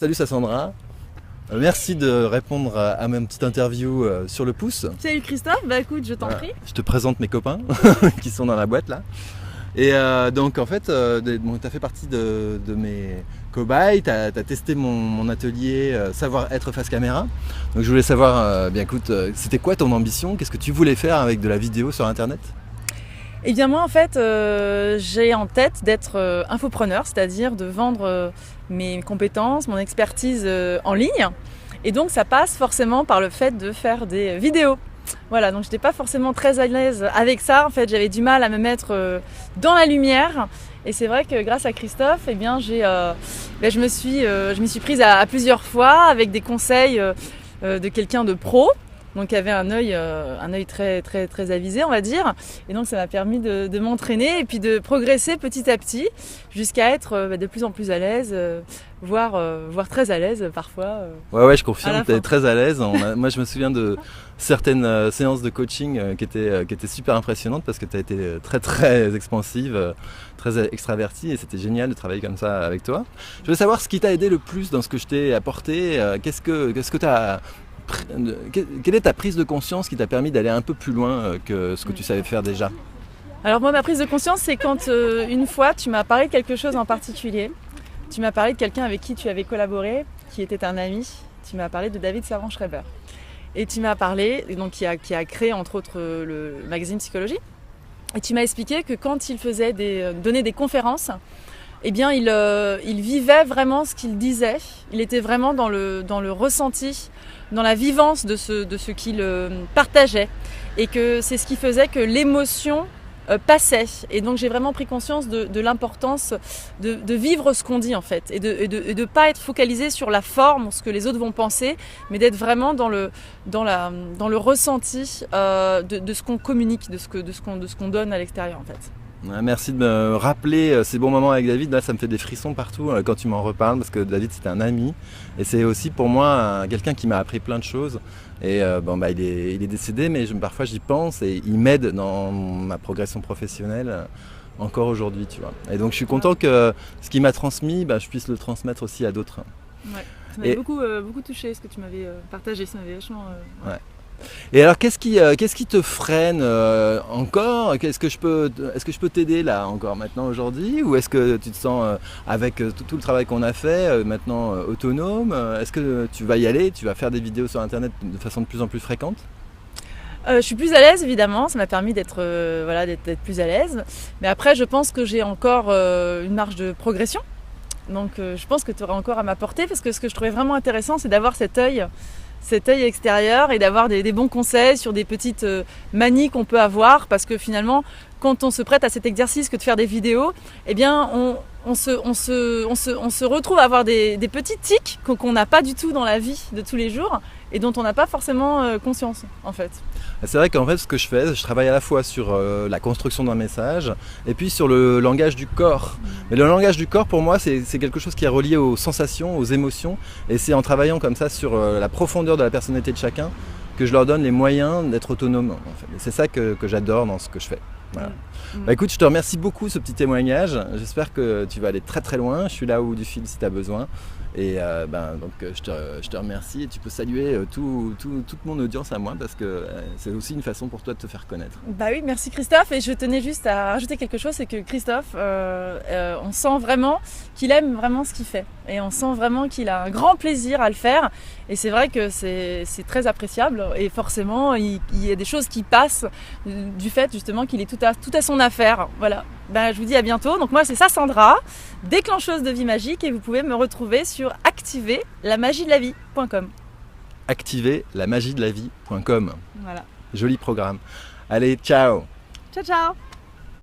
Salut, c'est Sandra. Merci de répondre à ma petite interview sur le pouce. Salut Christophe, bah écoute, je t'en prie. Je te présente mes copains qui sont dans la boîte là. Et donc en fait, tu as fait partie de mes cobayes, tu as testé mon atelier savoir-être face caméra. Donc je voulais savoir, bien écoute, c'était quoi ton ambition? Qu'est-ce que tu voulais faire avec de la vidéo sur internet? Eh bien moi en fait, j'ai en tête d'être infopreneur, c'est-à-dire de vendre mes compétences, mon expertise en ligne. Et donc ça passe forcément par le fait de faire des vidéos. Voilà, donc je n'étais pas forcément très à l'aise avec ça. En fait, j'avais du mal à me mettre dans la lumière. Et c'est vrai que grâce à Christophe, eh bien, je m'y suis prise à plusieurs fois avec des conseils de quelqu'un de pro. Donc qui avait un œil très, très, très avisé, on va dire. Et donc ça m'a permis de m'entraîner et puis de progresser petit à petit jusqu'à être de plus en plus à l'aise, voire très à l'aise parfois. Ouais, je confirme, tu es très à l'aise. Moi, je me souviens de certaines séances de coaching qui étaient super impressionnantes parce que tu as été très, très expansive, très extravertie et c'était génial de travailler comme ça avec toi. Je veux savoir ce qui t'a aidé le plus dans ce que je t'ai apporté. Qu'est-ce que tu as... Quelle est ta prise de conscience qui t'a permis d'aller un peu plus loin que ce que tu savais faire déjà? Alors moi, ma prise de conscience, c'est quand une fois tu m'as parlé de quelque chose en particulier. Tu m'as parlé de quelqu'un avec qui tu avais collaboré, qui était un ami. Tu m'as parlé de David Servan-Schreiber. Et tu m'as parlé, donc qui a créé entre autres le magazine Psychologie. Et tu m'as expliqué que quand il donnait des conférences, eh bien il vivait vraiment ce qu'il disait. Il était vraiment dans le ressenti, dans la vivance de ce qu'il partageait. Et que c'est ce qui faisait que l'émotion passait. Et donc j'ai vraiment pris conscience de l'importance de vivre ce qu'on dit en fait. Et de pas être focalisé sur la forme, ce que les autres vont penser, mais d'être vraiment dans le ressenti de ce qu'on communique, de ce qu'on donne à l'extérieur en fait. Merci de me rappeler ces bons moments avec David. Là, ça me fait des frissons partout quand tu m'en reparles parce que David, c'était un ami. Et c'est aussi pour moi quelqu'un qui m'a appris plein de choses. Et il est décédé, mais parfois j'y pense et il m'aide dans ma progression professionnelle encore aujourd'hui, tu vois. Et donc je suis content que ce qu'il m'a transmis, je puisse le transmettre aussi à d'autres. Ouais, ça m'avait beaucoup touché ce que tu m'avais partagé. Ça m'avait vachement... Ouais. Et alors qu'est-ce qui te freine encore? Est-ce que je peux t'aider là encore maintenant aujourd'hui? Ou est-ce que tu te sens avec tout le travail qu'on a fait maintenant autonome? Est-ce que tu vas y aller? Tu vas faire des vidéos sur internet de façon de plus en plus fréquente? Je suis plus à l'aise évidemment, ça m'a permis d'être plus à l'aise. Mais après je pense que j'ai encore une marge de progression. Donc je pense que tu auras encore à m'apporter parce que ce que je trouvais vraiment intéressant c'est d'avoir cet œil extérieur et d'avoir des bons conseils sur des petites manies qu'on peut avoir parce que finalement quand on se prête à cet exercice que de faire des vidéos, eh bien on se retrouve à avoir des petits tics qu'on n'a pas du tout dans la vie de tous les jours et dont on n'a pas forcément conscience en fait. C'est vrai qu'en fait ce que je travaille à la fois sur la construction d'un message et puis sur le langage du corps. Mais le langage du corps pour moi c'est quelque chose qui est relié aux sensations, aux émotions et c'est en travaillant comme ça sur la profondeur de la personnalité de chacun que je leur donne les moyens d'être autonomes. En fait. C'est ça que j'adore dans ce que je fais. Voilà. Écoute, je te remercie beaucoup ce petit témoignage. J'espère que tu vas aller très très loin. Je suis là au bout du fil si tu as besoin. Et donc je te remercie et tu peux saluer toute mon audience à moi parce que c'est aussi une façon pour toi de te faire connaître. Bah oui, merci Christophe. Et je tenais juste à rajouter quelque chose, c'est que Christophe, on sent vraiment qu'il aime vraiment ce qu'il fait. Et on sent vraiment qu'il a un grand plaisir à le faire. Et c'est vrai que c'est très appréciable. Et forcément, il y a des choses qui passent du fait justement qu'il est tout à son affaire. Voilà. Je vous dis à bientôt. Donc moi c'est ça Sandra, déclencheuse de vie magique et vous pouvez me retrouver sur activerlamagiedelavie.com. Activerlamagiedelavie.com. Voilà. Joli programme. Allez, ciao. Ciao ciao.